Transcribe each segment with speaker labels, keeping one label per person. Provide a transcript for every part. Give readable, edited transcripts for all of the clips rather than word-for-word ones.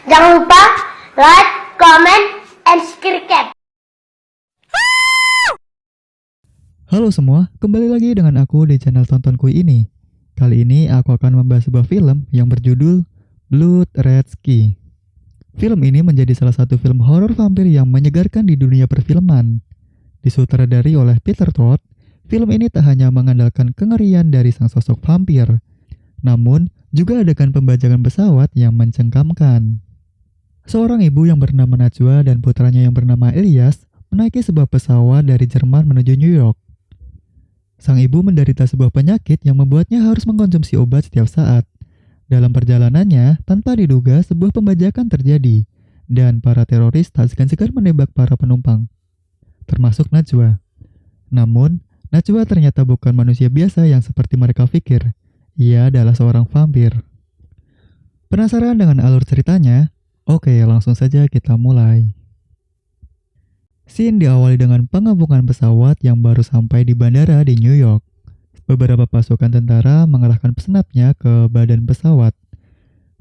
Speaker 1: Jangan lupa like, comment, and subscribe.
Speaker 2: Halo semua, kembali lagi dengan aku di channel Tontonku ini. Kali ini aku akan membahas sebuah film yang berjudul Blood Red Ski. Film ini menjadi salah satu film horor vampir yang menyegarkan di dunia perfilman. Disutradari oleh Peter Todd, film ini tak hanya mengandalkan kengerian dari sang sosok vampir, namun juga adegan pembajakan pesawat yang mencengkamkan. Seorang ibu yang bernama Najwa dan putranya yang bernama Ilyas menaiki sebuah pesawat dari Jerman menuju New York. Sang ibu menderita sebuah penyakit yang membuatnya harus mengkonsumsi obat setiap saat. Dalam perjalanannya, tanpa diduga sebuah pembajakan terjadi, dan para teroris tak segan-segan menembak para penumpang, termasuk Najwa. Namun, Najwa ternyata bukan manusia biasa yang seperti mereka pikir. Ia adalah seorang vampir. Penasaran dengan alur ceritanya? Oke, langsung saja kita mulai. Scene diawali dengan pengepungan pesawat yang baru sampai di bandara di New York. Beberapa pasukan tentara mengerahkan pesenapnya ke badan pesawat.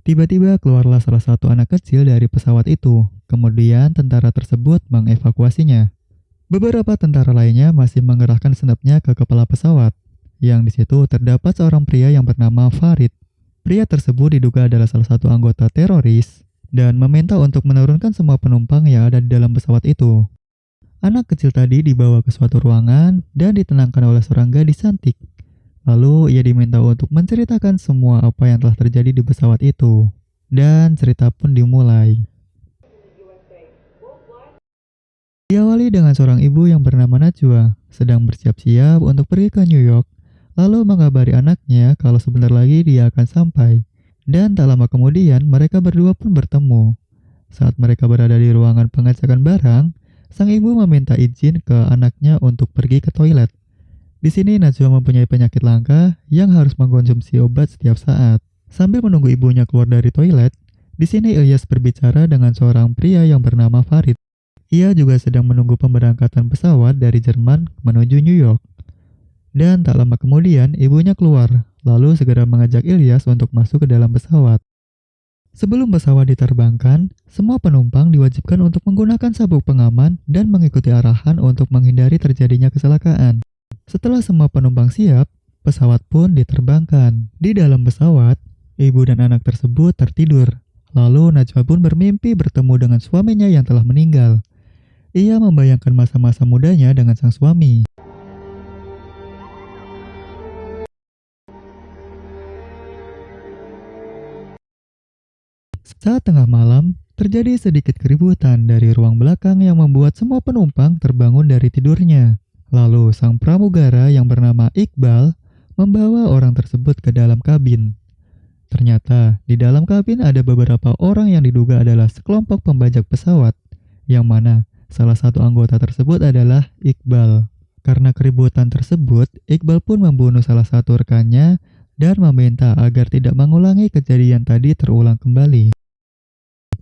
Speaker 2: Tiba-tiba keluarlah salah satu anak kecil dari pesawat itu. Kemudian tentara tersebut mengevakuasinya. Beberapa tentara lainnya masih mengerahkan senapnya ke kepala pesawat. Yang di situ terdapat seorang pria yang bernama Farid. Pria tersebut diduga adalah salah satu anggota teroris dan meminta untuk menurunkan semua penumpang yang ada di dalam pesawat itu. Anak kecil tadi dibawa ke suatu ruangan dan ditenangkan oleh seorang gadis cantik. Lalu ia diminta untuk menceritakan semua apa yang telah terjadi di pesawat itu. Dan cerita pun dimulai. Diawali dengan seorang ibu yang bernama Najwa sedang bersiap-siap untuk pergi ke New York, lalu mengabari anaknya kalau sebentar lagi dia akan sampai. Dan tak lama kemudian mereka berdua pun bertemu. Saat mereka berada di ruangan pengecekan barang, sang ibu meminta izin ke anaknya untuk pergi ke toilet. Di sini Najwa mempunyai penyakit langka yang harus mengkonsumsi obat setiap saat. Sambil menunggu ibunya keluar dari toilet, di sini Ilyas berbicara dengan seorang pria yang bernama Farid. Ia juga sedang menunggu pemberangkatan pesawat dari Jerman menuju New York. Dan tak lama kemudian ibunya keluar, lalu segera mengajak Ilyas untuk masuk ke dalam pesawat. Sebelum pesawat diterbangkan, semua penumpang diwajibkan untuk menggunakan sabuk pengaman dan mengikuti arahan untuk menghindari terjadinya kecelakaan. Setelah semua penumpang siap, pesawat pun diterbangkan. Di dalam pesawat, ibu dan anak tersebut tertidur. Lalu Najwa pun bermimpi bertemu dengan suaminya yang telah meninggal. Ia membayangkan masa-masa mudanya dengan sang suami. Saat tengah malam, terjadi sedikit keributan dari ruang belakang yang membuat semua penumpang terbangun dari tidurnya. Lalu sang pramugara yang bernama Iqbal membawa orang tersebut ke dalam kabin. Ternyata di dalam kabin ada beberapa orang yang diduga adalah sekelompok pembajak pesawat, yang mana salah satu anggota tersebut adalah Iqbal. Karena keributan tersebut, Iqbal pun membunuh salah satu rekannya dan meminta agar tidak mengulangi kejadian tadi terulang kembali.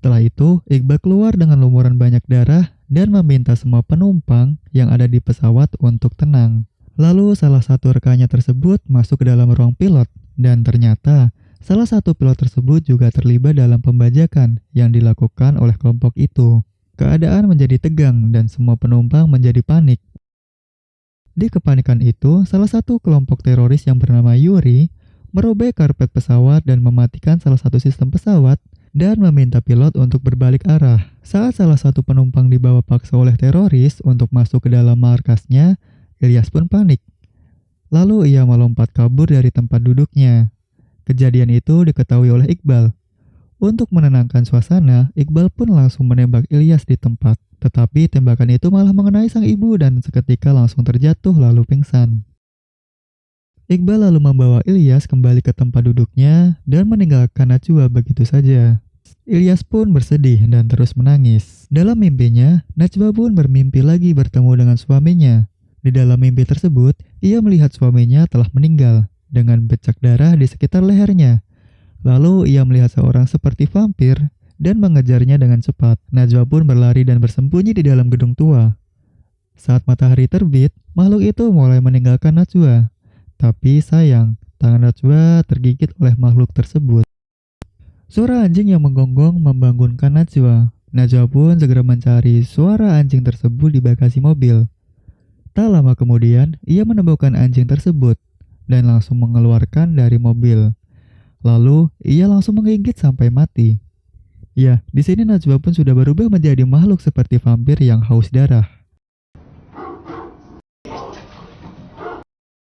Speaker 2: Setelah itu, Iqbal keluar dengan lumuran banyak darah dan meminta semua penumpang yang ada di pesawat untuk tenang. Lalu salah satu rekannya tersebut masuk ke dalam ruang pilot dan ternyata salah satu pilot tersebut juga terlibat dalam pembajakan yang dilakukan oleh kelompok itu. Keadaan menjadi tegang dan semua penumpang menjadi panik. Di kepanikan itu, salah satu kelompok teroris yang bernama Yuri merobek karpet pesawat dan mematikan salah satu sistem pesawat dan meminta pilot untuk berbalik arah. Saat salah satu penumpang dibawa paksa oleh teroris untuk masuk ke dalam markasnya, Ilyas pun panik. Lalu ia melompat kabur dari tempat duduknya. Kejadian itu diketahui oleh Iqbal. Untuk menenangkan suasana, Iqbal pun langsung menembak Ilyas di tempat. Tetapi tembakan itu malah mengenai sang ibu dan seketika langsung terjatuh lalu pingsan. Iqbal lalu membawa Ilyas kembali ke tempat duduknya dan meninggalkan Najwa begitu saja. Ilyas pun bersedih dan terus menangis. Dalam mimpinya, Najwa pun bermimpi lagi bertemu dengan suaminya. Di dalam mimpi tersebut, ia melihat suaminya telah meninggal dengan bercak darah di sekitar lehernya. Lalu ia melihat seorang seperti vampir dan mengejarnya dengan cepat. Najwa pun berlari dan bersembunyi di dalam gedung tua. Saat matahari terbit, makhluk itu mulai meninggalkan Najwa. Tapi sayang, tangan Najwa tergigit oleh makhluk tersebut. Suara anjing yang menggonggong membangunkan Najwa. Najwa pun segera mencari suara anjing tersebut di bagasi mobil. Tak lama kemudian, ia menemukan anjing tersebut dan langsung mengeluarkan dari mobil. Lalu, ia langsung menggigit sampai mati. Ya, di sini Najwa pun sudah berubah menjadi makhluk seperti vampir yang haus darah.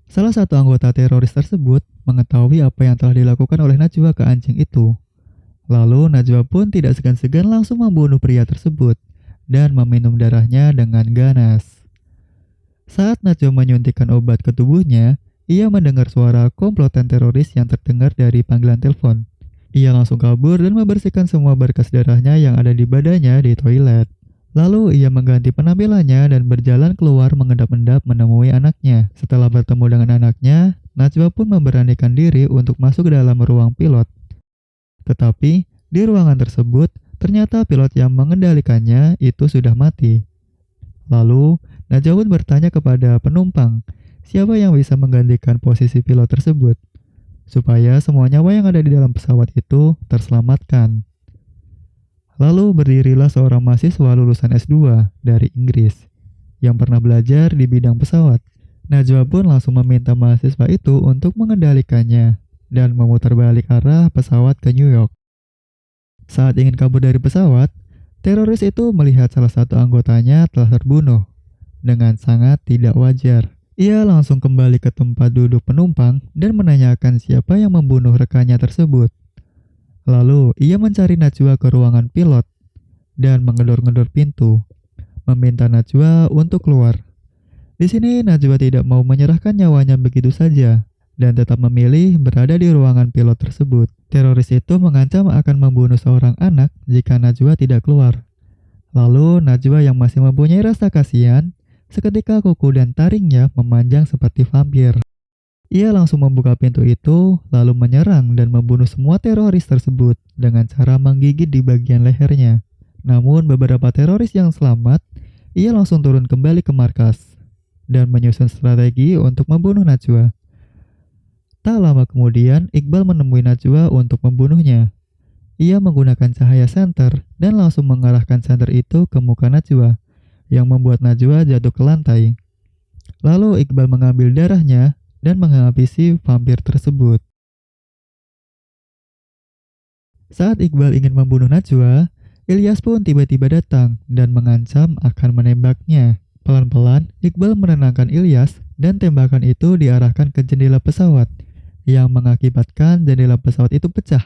Speaker 2: Salah satu anggota teroris tersebut mengetahui apa yang telah dilakukan oleh Najwa ke anjing itu. Lalu Najwa pun tidak segan-segan langsung membunuh pria tersebut dan meminum darahnya dengan ganas. Saat Najwa menyuntikkan obat ke tubuhnya, ia mendengar suara komplotan teroris yang terdengar dari panggilan telepon. Ia langsung kabur dan membersihkan semua berkas darahnya yang ada di badannya di toilet. Lalu ia mengganti penampilannya dan berjalan keluar mengendap-endap menemui anaknya. Setelah bertemu dengan anaknya, Najwa pun memberanikan diri untuk masuk ke dalam ruang pilot. Tetapi, di ruangan tersebut, ternyata pilot yang mengendalikannya itu sudah mati. Lalu, Najwa pun bertanya kepada penumpang, siapa yang bisa menggantikan posisi pilot tersebut, supaya semua nyawa yang ada di dalam pesawat itu terselamatkan. Lalu berdirilah seorang mahasiswa lulusan S2 dari Inggris, yang pernah belajar di bidang pesawat. Najwa pun langsung meminta mahasiswa itu untuk mengendalikannya dan memutar balik arah pesawat ke New York. Saat ingin kabur dari pesawat, teroris itu melihat salah satu anggotanya telah terbunuh. Dengan sangat tidak wajar, ia langsung kembali ke tempat duduk penumpang dan menanyakan siapa yang membunuh rekannya tersebut. Lalu, ia mencari Najwa ke ruangan pilot dan menggedor-gedor pintu, meminta Najwa untuk keluar. Di sini Najwa tidak mau menyerahkan nyawanya begitu saja dan tetap memilih berada di ruangan pilot tersebut. Teroris itu mengancam akan membunuh seorang anak jika Najwa tidak keluar. Lalu Najwa yang masih mempunyai rasa kasihan, seketika kuku dan taringnya memanjang seperti vampir. Ia langsung membuka pintu itu, lalu menyerang dan membunuh semua teroris tersebut dengan cara menggigit di bagian lehernya. Namun beberapa teroris yang selamat, ia langsung turun kembali ke markas dan menyusun strategi untuk membunuh Najwa. Tak lama kemudian, Iqbal menemui Najwa untuk membunuhnya. Ia menggunakan cahaya senter dan langsung mengarahkan senter itu ke muka Najwa, yang membuat Najwa jatuh ke lantai. Lalu Iqbal mengambil darahnya dan menghabisi vampir tersebut. Saat Iqbal ingin membunuh Najwa, Ilyas pun tiba-tiba datang dan mengancam akan menembaknya. Pelan-pelan, Iqbal menenangkan Ilyas dan tembakan itu diarahkan ke jendela pesawat, yang mengakibatkan jendela pesawat itu pecah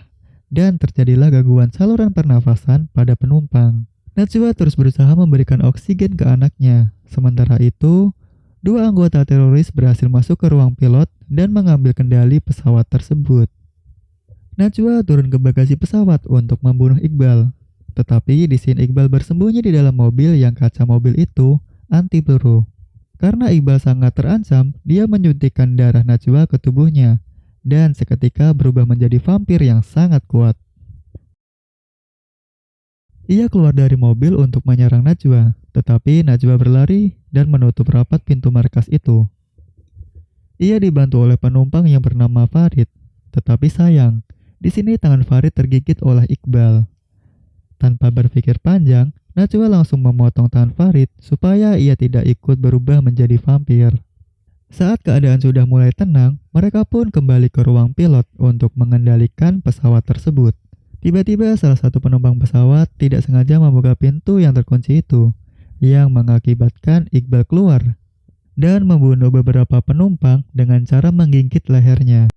Speaker 2: dan terjadilah gangguan saluran pernafasan pada penumpang. Najwa terus berusaha memberikan oksigen ke anaknya. Sementara itu, dua anggota teroris berhasil masuk ke ruang pilot dan mengambil kendali pesawat tersebut. Najwa turun ke bagasi pesawat untuk membunuh Iqbal. Tetapi di sini Iqbal bersembunyi di dalam mobil yang kaca mobil itu anti peluru. Karena Iqbal sangat terancam, dia menyuntikkan darah Najwa ke tubuhnya dan seketika berubah menjadi vampir yang sangat kuat. Ia keluar dari mobil untuk menyerang Najwa, tetapi Najwa berlari dan menutup rapat pintu markas itu. Ia dibantu oleh penumpang yang bernama Farid, tetapi sayang, di sini tangan Farid tergigit oleh Iqbal. Tanpa berpikir panjang, Najwa langsung memotong tangan Farid supaya ia tidak ikut berubah menjadi vampir. Saat keadaan sudah mulai tenang, mereka pun kembali ke ruang pilot untuk mengendalikan pesawat tersebut. Tiba-tiba salah satu penumpang pesawat tidak sengaja membuka pintu yang terkunci itu, yang mengakibatkan Iqbal keluar dan membunuh beberapa penumpang dengan cara menggigit lehernya.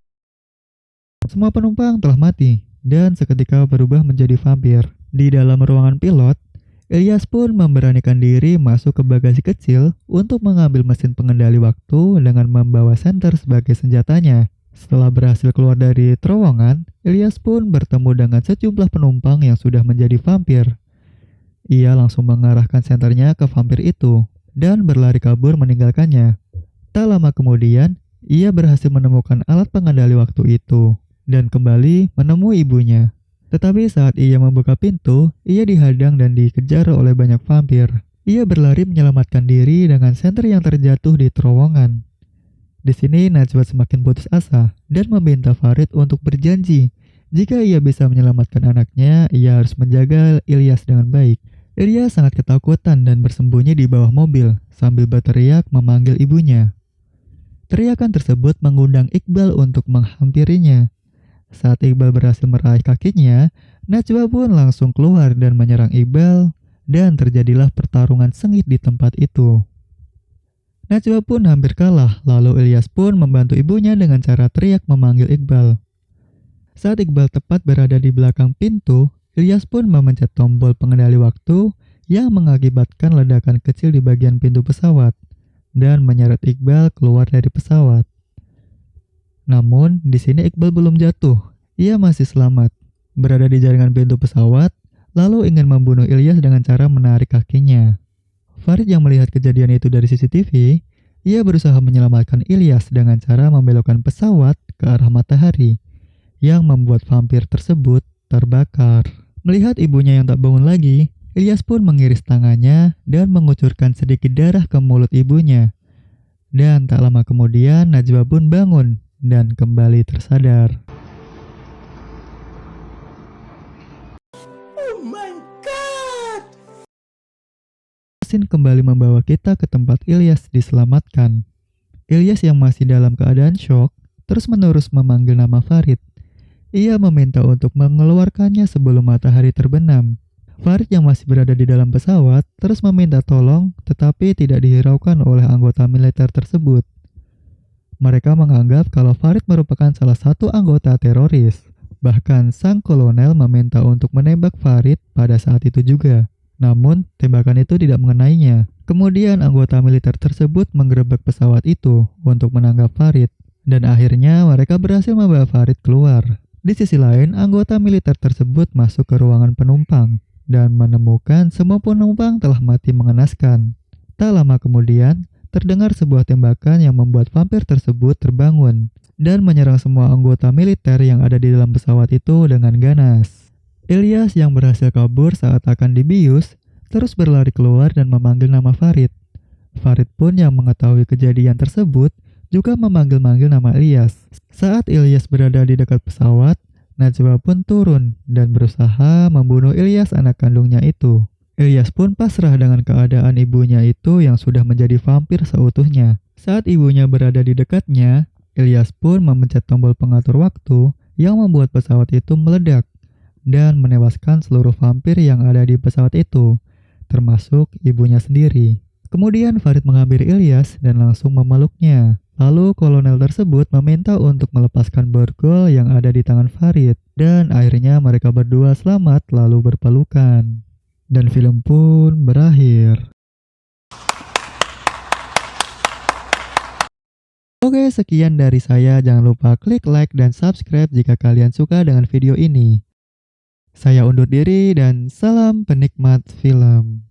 Speaker 2: Semua penumpang telah mati dan seketika berubah menjadi vampir. Di dalam ruangan pilot, Ilyas pun memberanikan diri masuk ke bagasi kecil untuk mengambil mesin pengendali waktu dengan membawa senter sebagai senjatanya. Setelah berhasil keluar dari terowongan, Ilyas pun bertemu dengan sejumlah penumpang yang sudah menjadi vampir. Ia langsung mengarahkan senternya ke vampir itu dan berlari kabur meninggalkannya. Tak lama kemudian, ia berhasil menemukan alat pengendali waktu itu dan kembali menemui ibunya. Tetapi saat ia membuka pintu, ia dihadang dan dikejar oleh banyak vampir. Ia berlari menyelamatkan diri dengan senter yang terjatuh di terowongan. Di sini Najwa semakin putus asa dan meminta Farid untuk berjanji Jika ia bisa menyelamatkan anaknya, ia harus menjaga Ilyas dengan baik. Ilyas sangat ketakutan dan bersembunyi di bawah mobil sambil berteriak memanggil ibunya. Teriakan tersebut mengundang Iqbal untuk menghampirinya. Saat Iqbal berhasil meraih kakinya, Najwa pun langsung keluar dan menyerang Iqbal, dan terjadilah pertarungan sengit di tempat itu. Najwa pun hampir kalah, lalu Ilyas pun membantu ibunya dengan cara teriak memanggil Iqbal. Saat Iqbal tepat berada di belakang pintu, Ilyas pun memencet tombol pengendali waktu yang mengakibatkan ledakan kecil di bagian pintu pesawat dan menyeret Iqbal keluar dari pesawat. Namun, di sini Iqbal belum jatuh. Ia masih selamat, berada di jaringan pintu pesawat, lalu ingin membunuh Ilyas dengan cara menarik kakinya. Farid yang melihat kejadian itu dari CCTV, ia berusaha menyelamatkan Ilyas dengan cara membelokkan pesawat ke arah matahari, yang membuat vampir tersebut terbakar. Melihat ibunya yang tak bangun lagi, Ilyas pun mengiris tangannya dan mengucurkan sedikit darah ke mulut ibunya. Dan tak lama kemudian Najwa pun bangun dan kembali tersadar.
Speaker 3: Oh my God!
Speaker 2: Mesin kembali membawa kita ke tempat Ilyas diselamatkan. Ilyas yang masih dalam keadaan syok terus-menerus memanggil nama Farid. Ia meminta untuk mengeluarkannya sebelum matahari terbenam. Farid yang masih berada di dalam pesawat terus meminta tolong, tetapi tidak dihiraukan oleh anggota militer tersebut. Mereka menganggap kalau Farid merupakan salah satu anggota teroris. Bahkan sang kolonel meminta untuk menembak Farid pada saat itu juga. Namun, tembakan itu tidak mengenainya. Kemudian anggota militer tersebut menggerebek pesawat itu untuk menangkap Farid. Dan akhirnya mereka berhasil membawa Farid keluar. Di sisi lain, anggota militer tersebut masuk ke ruangan penumpang dan menemukan semua penumpang telah mati mengenaskan. Tak lama kemudian, terdengar sebuah tembakan yang membuat vampir tersebut terbangun dan menyerang semua anggota militer yang ada di dalam pesawat itu dengan ganas. Ilyas yang berhasil kabur saat akan dibius, terus berlari keluar dan memanggil nama Farid. Farid pun yang mengetahui kejadian tersebut juga memanggil-manggil nama Ilyas. Saat Ilyas berada di dekat pesawat, Najwa pun turun dan berusaha membunuh Ilyas anak kandungnya itu. Ilyas pun pasrah dengan keadaan ibunya itu yang sudah menjadi vampir seutuhnya. Saat ibunya berada di dekatnya, Ilyas pun memencet tombol pengatur waktu yang membuat pesawat itu meledak dan menewaskan seluruh vampir yang ada di pesawat itu, termasuk ibunya sendiri. Kemudian Farid menghampiri Ilyas dan langsung memeluknya. Lalu kolonel tersebut meminta untuk melepaskan borgol yang ada di tangan Farid. Dan akhirnya mereka berdua selamat lalu berpelukan. Dan film pun berakhir. Oke, sekian dari saya. Jangan lupa klik like dan subscribe jika kalian suka dengan video ini. Saya undur diri dan salam penikmat film.